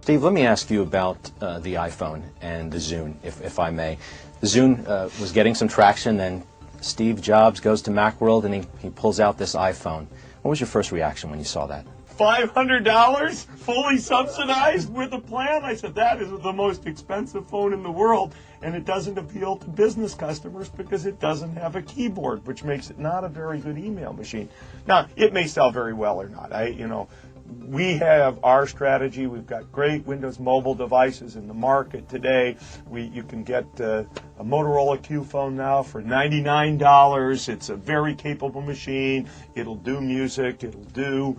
Steve, let me ask you about the iPhone and the Zune, if I may. The Zune was getting some traction, then Steve Jobs goes to Macworld and he pulls out this iPhone. What was your first reaction when you saw that? $500 fully subsidized with a plan? I said, that is the most expensive phone in the world, and it doesn't appeal to business customers because it doesn't have a keyboard, which makes it not a very good email machine. Now, it may sell very well or not. We have our strategy. We've got great Windows mobile devices in the market today. You can get a Motorola Q phone now for $99. It's a very capable machine. It'll do music. It'll do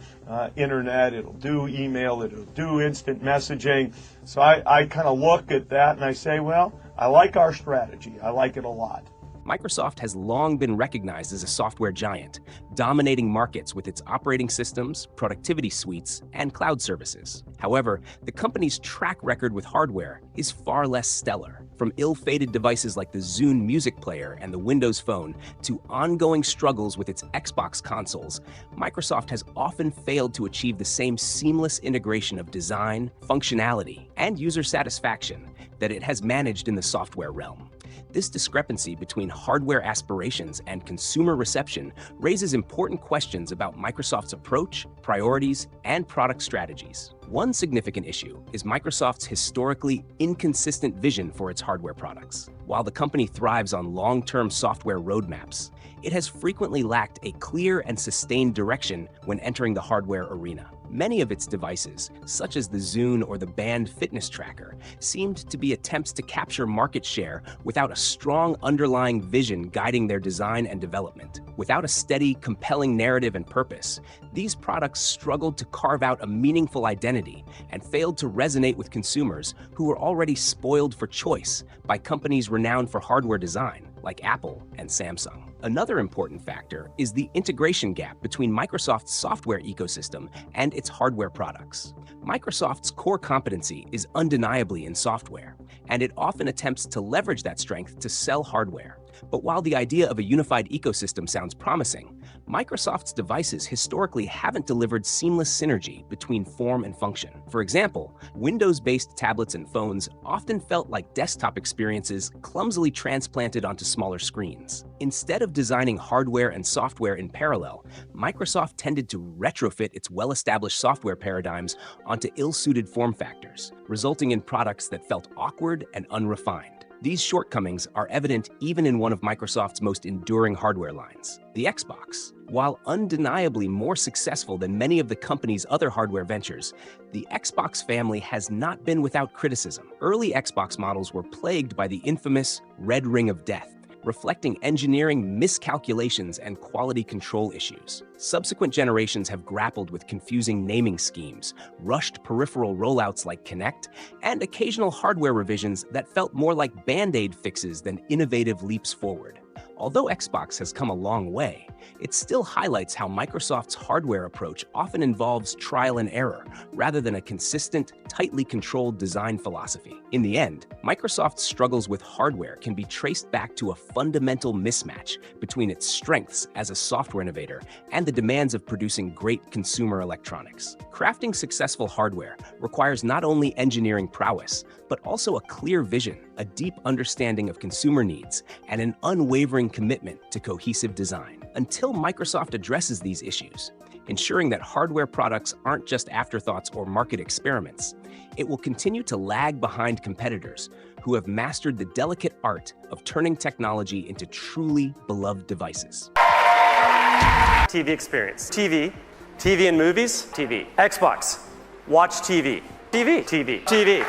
internet. It'll do email. It'll do instant messaging. So I kind of look at that and I say, well, I like our strategy. I like it a lot. Microsoft has long been recognized as a software giant, dominating markets with its operating systems, productivity suites, and cloud services. However, the company's track record with hardware is far less stellar. From ill-fated devices like the Zune music player and the Windows Phone to ongoing struggles with its Xbox consoles, Microsoft has often failed to achieve the same seamless integration of design, functionality, and user satisfaction that it has managed in the software realm. This discrepancy between hardware aspirations and consumer reception raises important questions about Microsoft's approach, priorities, and product strategies. One significant issue is Microsoft's historically inconsistent vision for its hardware products. While the company thrives on long-term software roadmaps, it has frequently lacked a clear and sustained direction when entering the hardware arena. Many of its devices, such as the Zune or the Band fitness tracker, seemed to be attempts to capture market share without a strong underlying vision guiding their design and development. Without a steady, compelling narrative and purpose, these products struggled to carve out a meaningful identity and failed to resonate with consumers who were already spoiled for choice by companies renowned for hardware design, like Apple and Samsung. Another important factor is the integration gap between Microsoft's software ecosystem and its hardware products. Microsoft's core competency is undeniably in software, and it often attempts to leverage that strength to sell hardware. But while the idea of a unified ecosystem sounds promising, Microsoft's devices historically haven't delivered seamless synergy between form and function. For example, Windows-based tablets and phones often felt like desktop experiences clumsily transplanted onto smaller screens. Instead of designing hardware and software in parallel, Microsoft tended to retrofit its well-established software paradigms onto ill-suited form factors, resulting in products that felt awkward and unrefined. These shortcomings are evident even in one of Microsoft's most enduring hardware lines, the Xbox. While undeniably more successful than many of the company's other hardware ventures, the Xbox family has not been without criticism. Early Xbox models were plagued by the infamous Red Ring of Death, reflecting engineering miscalculations and quality control issues. Subsequent generations have grappled with confusing naming schemes, rushed peripheral rollouts like Kinect, and occasional hardware revisions that felt more like Band-Aid fixes than innovative leaps forward. Although Xbox has come a long way, it still highlights how Microsoft's hardware approach often involves trial and error rather than a consistent, tightly controlled design philosophy. In the end, Microsoft's struggles with hardware can be traced back to a fundamental mismatch between its strengths as a software innovator and the demands of producing great consumer electronics. Crafting successful hardware requires not only engineering prowess, but also a clear vision, a deep understanding of consumer needs, and an unwavering commitment to cohesive design. Until Microsoft addresses these issues, ensuring that hardware products aren't just afterthoughts or market experiments, it will continue to lag behind competitors who have mastered the delicate art of turning technology into truly beloved devices. TV experience. TV. TV and movies. TV. Xbox. Watch TV. TV. TV. TV.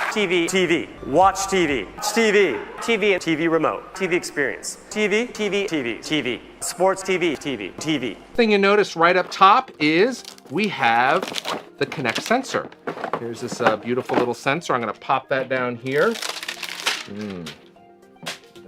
TV. TV. Watch TV. TV. TV and TV remote. TV experience. TV. TV. TV. TV. Sports TV. TV. TV. Thing you notice right up top is we have the Kinect sensor. Here's this beautiful little sensor. I'm going to pop that down here.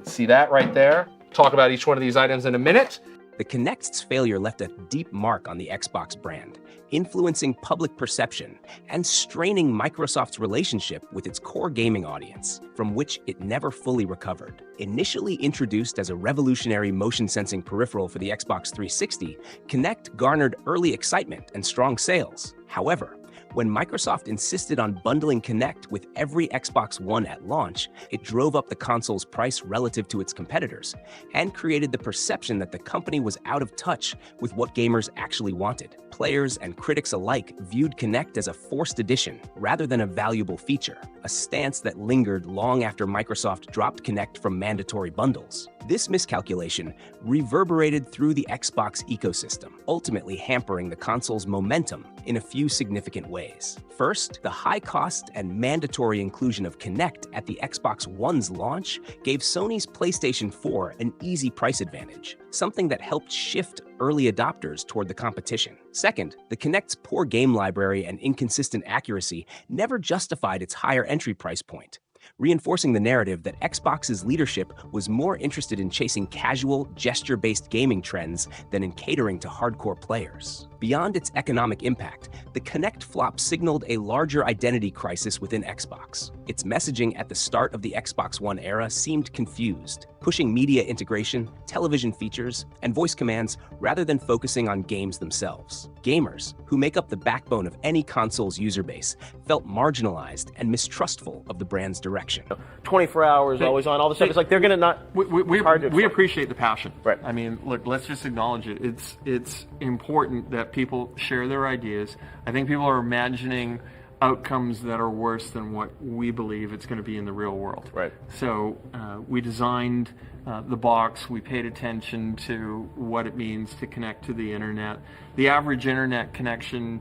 See that right there? Talk about each one of these items in a minute. The Kinect's failure left a deep mark on the Xbox brand, influencing public perception and straining Microsoft's relationship with its core gaming audience, from which it never fully recovered. Initially introduced as a revolutionary motion-sensing peripheral for the Xbox 360, Kinect garnered early excitement and strong sales. However, when Microsoft insisted on bundling Kinect with every Xbox One at launch, it drove up the console's price relative to its competitors and created the perception that the company was out of touch with what gamers actually wanted. Players and critics alike viewed Kinect as a forced addition rather than a valuable feature, a stance that lingered long after Microsoft dropped Kinect from mandatory bundles. This miscalculation reverberated through the Xbox ecosystem, ultimately hampering the console's momentum in a few significant ways. First, the high cost and mandatory inclusion of Kinect at the Xbox One's launch gave Sony's PlayStation 4 an easy price advantage, something that helped shift early adopters toward the competition. Second, the Kinect's poor game library and inconsistent accuracy never justified its higher entry price point, reinforcing the narrative that Xbox's leadership was more interested in chasing casual, gesture-based gaming trends than in catering to hardcore players. Beyond its economic impact, the Kinect flop signaled a larger identity crisis within Xbox. Its messaging at the start of the Xbox One era seemed confused, pushing media integration, television features, and voice commands rather than focusing on games themselves. Gamers, who make up the backbone of any console's user base, felt marginalized and mistrustful of the brand's direction. 24 hours, always on, all this stuff. It's like they're going to not... We appreciate the passion. Right. I mean, look, let's just acknowledge it. It's important that people share their ideas. I think people are imagining outcomes that are worse than what we believe it's going to be in the real world. Right. So we designed the box. We paid attention to what it means to connect to the internet. The average internet connection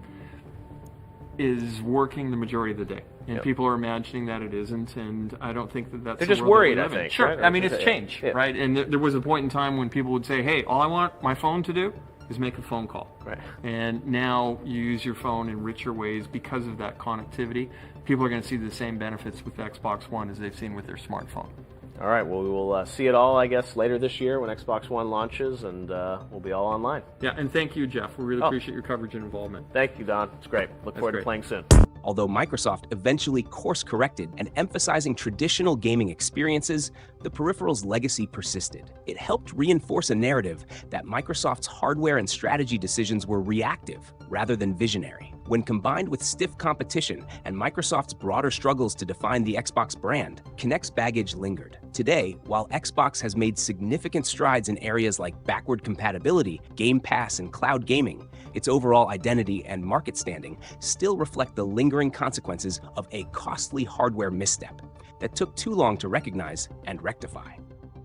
is working the majority of the day. And people are imagining that it isn't, and I don't think that that's They're the just world worried, that I we live in. think. Sure, Right? I mean, it's changed, Yeah. right? And there was a point in time when people would say, hey, all I want my phone to do is make a phone call. Right. And now you use your phone in richer ways because of that connectivity. People are going to see the same benefits with Xbox One as they've seen with their smartphone. All right, well, we will see it all, I guess, later this year when Xbox One launches, and we'll be all online. Yeah, and thank you, Jeff. We really appreciate your coverage and involvement. Thank you, Don. It's great. Look forward to great. playing soon. Although Microsoft eventually course-corrected and emphasizing traditional gaming experiences, the peripheral's legacy persisted. It helped reinforce a narrative that Microsoft's hardware and strategy decisions were reactive rather than visionary. When combined with stiff competition and Microsoft's broader struggles to define the Xbox brand, Kinect's baggage lingered. Today, while Xbox has made significant strides in areas like backward compatibility, Game Pass, and cloud gaming, its overall identity and market standing still reflect the lingering consequences of a costly hardware misstep that took too long to recognize and rectify.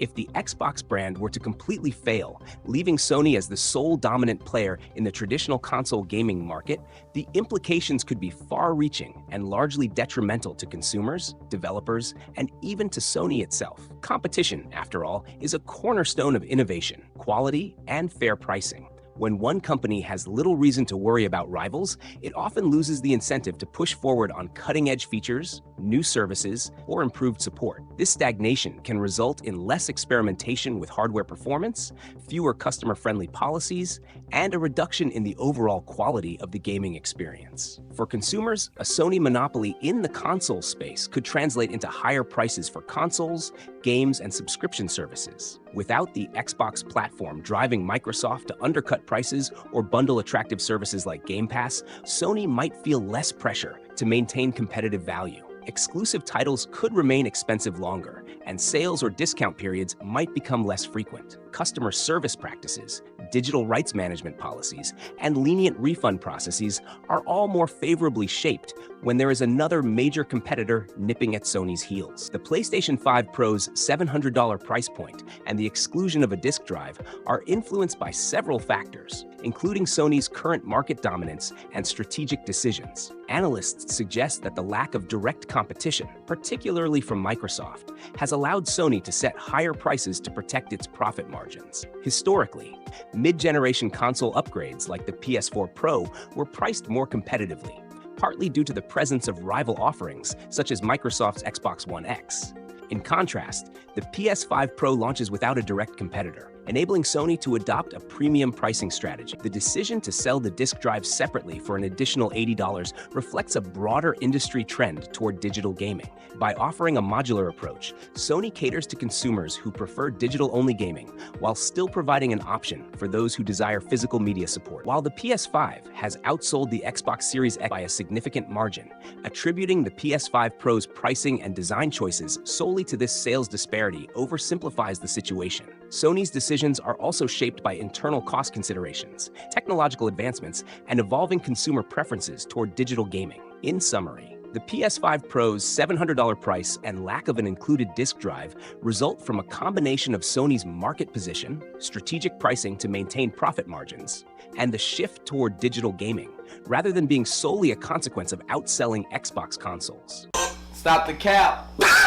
If the Xbox brand were to completely fail, leaving Sony as the sole dominant player in the traditional console gaming market, the implications could be far-reaching and largely detrimental to consumers, developers, and even to Sony itself. Competition, after all, is a cornerstone of innovation, quality, and fair pricing. When one company has little reason to worry about rivals, it often loses the incentive to push forward on cutting-edge features, new services, or improved support. This stagnation can result in less experimentation with hardware performance, fewer customer-friendly policies, and a reduction in the overall quality of the gaming experience. For consumers, a Sony monopoly in the console space could translate into higher prices for consoles, games, and subscription services. Without the Xbox platform driving Microsoft to undercut prices or bundle attractive services like Game Pass, Sony might feel less pressure to maintain competitive value. Exclusive titles could remain expensive longer, and sales or discount periods might become less frequent. Customer service practices, digital rights management policies, and lenient refund processes are all more favorably shaped when there is another major competitor nipping at Sony's heels. The PlayStation 5 Pro's $700 price point and the exclusion of a disk drive are influenced by several factors, including Sony's current market dominance and strategic decisions. Analysts suggest that the lack of direct competition, particularly from Microsoft, has allowed Sony to set higher prices to protect its profit margins. Historically, mid-generation console upgrades like the PS4 Pro were priced more competitively, partly due to the presence of rival offerings such as Microsoft's Xbox One X. In contrast, the PS5 Pro launches without a direct competitor, enabling Sony to adopt a premium pricing strategy. The decision to sell the disk drive separately for an additional $80 reflects a broader industry trend toward digital gaming. By offering a modular approach, Sony caters to consumers who prefer digital-only gaming while still providing an option for those who desire physical media support. While the PS5 has outsold the Xbox Series X by a significant margin, attributing the PS5 Pro's pricing and design choices solely to this sales disparity oversimplifies the situation. Sony's decisions are also shaped by internal cost considerations, technological advancements, and evolving consumer preferences toward digital gaming. In summary, the PS5 Pro's $700 price and lack of an included disk drive result from a combination of Sony's market position, strategic pricing to maintain profit margins, and the shift toward digital gaming, rather than being solely a consequence of outselling Xbox consoles. Stop the cap. Stop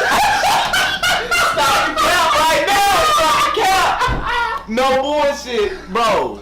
the cap right now. Stop the cap. No bullshit, bro.